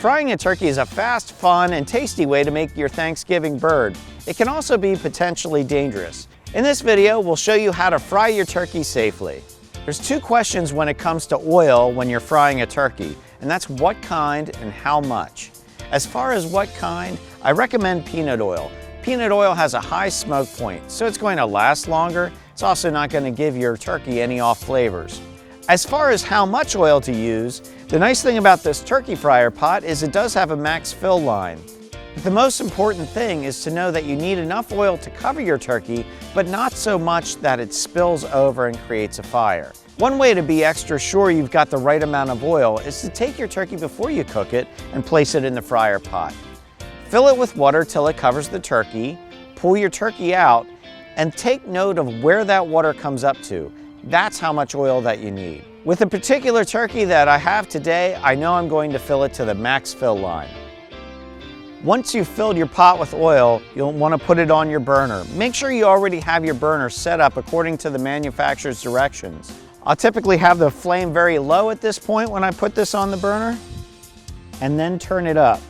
Frying a turkey is a fast, fun, and tasty way to make your Thanksgiving bird. It can also be potentially dangerous. In this video, we'll show you how to fry your turkey safely. There's two questions when it comes to oil when you're frying a turkey, and that's what kind and how much. As far as what kind, I recommend peanut oil. Peanut oil has a high smoke point, so it's going to last longer. It's also not going to give your turkey any off flavors. As far as how much oil to use, the nice thing about this turkey fryer pot is it does have a max fill line. But the most important thing is to know that you need enough oil to cover your turkey, but not so much that it spills over and creates a fire. One way to be extra sure you've got the right amount of oil is to take your turkey before you cook it and place it in the fryer pot. Fill it with water till it covers the turkey, pull your turkey out, and take note of where that water comes up to. That's how much oil that you need. With a particular turkey that I have today, I know I'm going to fill it to the max fill line. Once you've filled your pot with oil, you'll want to put it on your burner. Make sure you already have your burner set up according to the manufacturer's directions. I'll typically have the flame very low at this point when I put this on the burner, and then turn it up.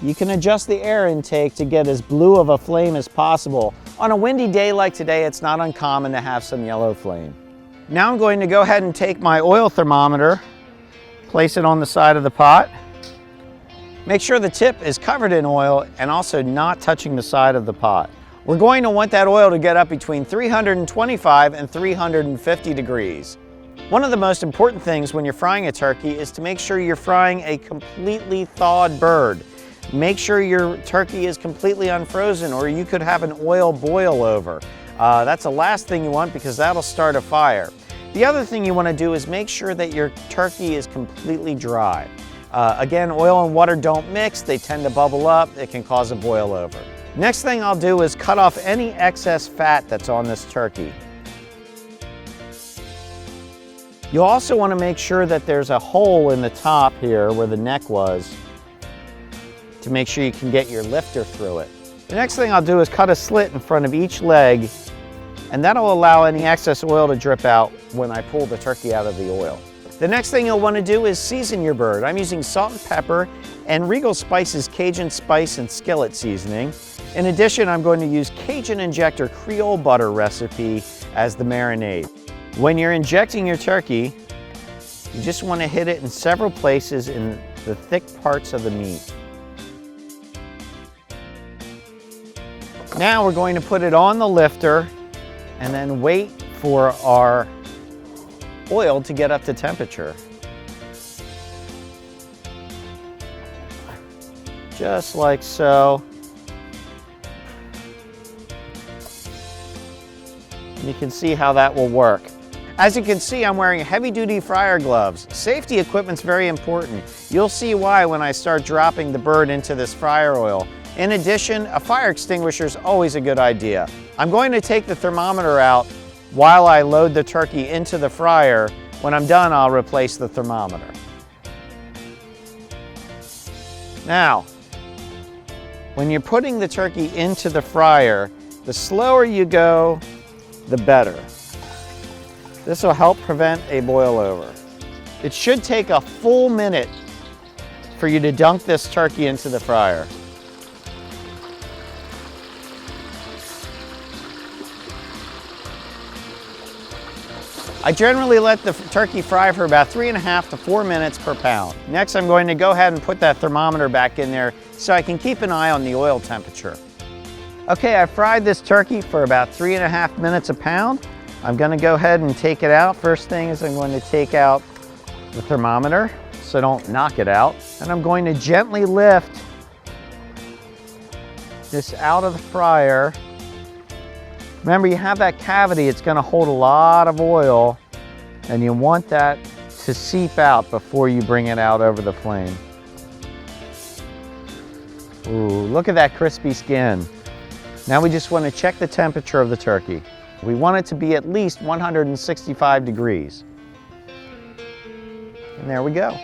You can adjust the air intake to get as blue of a flame as possible. On a windy day like today, it's not uncommon to have some yellow flame. Now I'm going to go ahead and take my oil thermometer, place it on the side of the pot. Make sure the tip is covered in oil and also not touching the side of the pot. We're going to want that oil to get up between 325 and 350 degrees. One of the most important things when you're frying a turkey is to make sure you're frying a completely thawed bird. Make sure your turkey is completely unfrozen or you could have an oil boil over. That's the last thing you want because that'll start a fire. The other thing you want to do is make sure that your turkey is completely dry. Again, oil and water don't mix, they tend to bubble up, it can cause a boil over. Next thing I'll do is cut off any excess fat that's on this turkey. You'll also want to make sure that there's a hole in the top here where the neck was, to make sure you can get your lifter through it. The next thing I'll do is cut a slit in front of each leg, and that'll allow any excess oil to drip out when I pull the turkey out of the oil. The next thing you'll want to do is season your bird. I'm using salt and pepper and Regal Spice's Cajun Spice and Skillet seasoning. In addition, I'm going to use Cajun Injector Creole butter recipe as the marinade. When you're injecting your turkey, you just want to hit it in several places in the thick parts of the meat. Now we're going to put it on the lifter and then wait for our oil to get up to temperature. Just like so. And you can see how that will work. As you can see, I'm wearing heavy-duty fryer gloves. Safety equipment's very important. You'll see why when I start dropping the bird into this fryer oil. In addition, a fire extinguisher is always a good idea. I'm going to take the thermometer out while I load the turkey into the fryer. When I'm done, I'll replace the thermometer. Now, when you're putting the turkey into the fryer, the slower you go, the better. This will help prevent a boil over. It should take a full minute for you to dunk this turkey into the fryer. I generally let the turkey fry for about 3.5 to 4 minutes per pound. Next, I'm going to go ahead and put that thermometer back in there so I can keep an eye on the oil temperature. Okay, I fried this turkey for about 3.5 minutes a pound. I'm going to go ahead and take it out. First thing is I'm going to take out the thermometer so I don't knock it out. And I'm going to gently lift this out of the fryer. Remember, you have that cavity, it's going to hold a lot of oil, and you want that to seep out before you bring it out over the flame. Ooh, look at that crispy skin. Now we just want to check the temperature of the turkey. We want it to be at least 165 degrees. And there we go.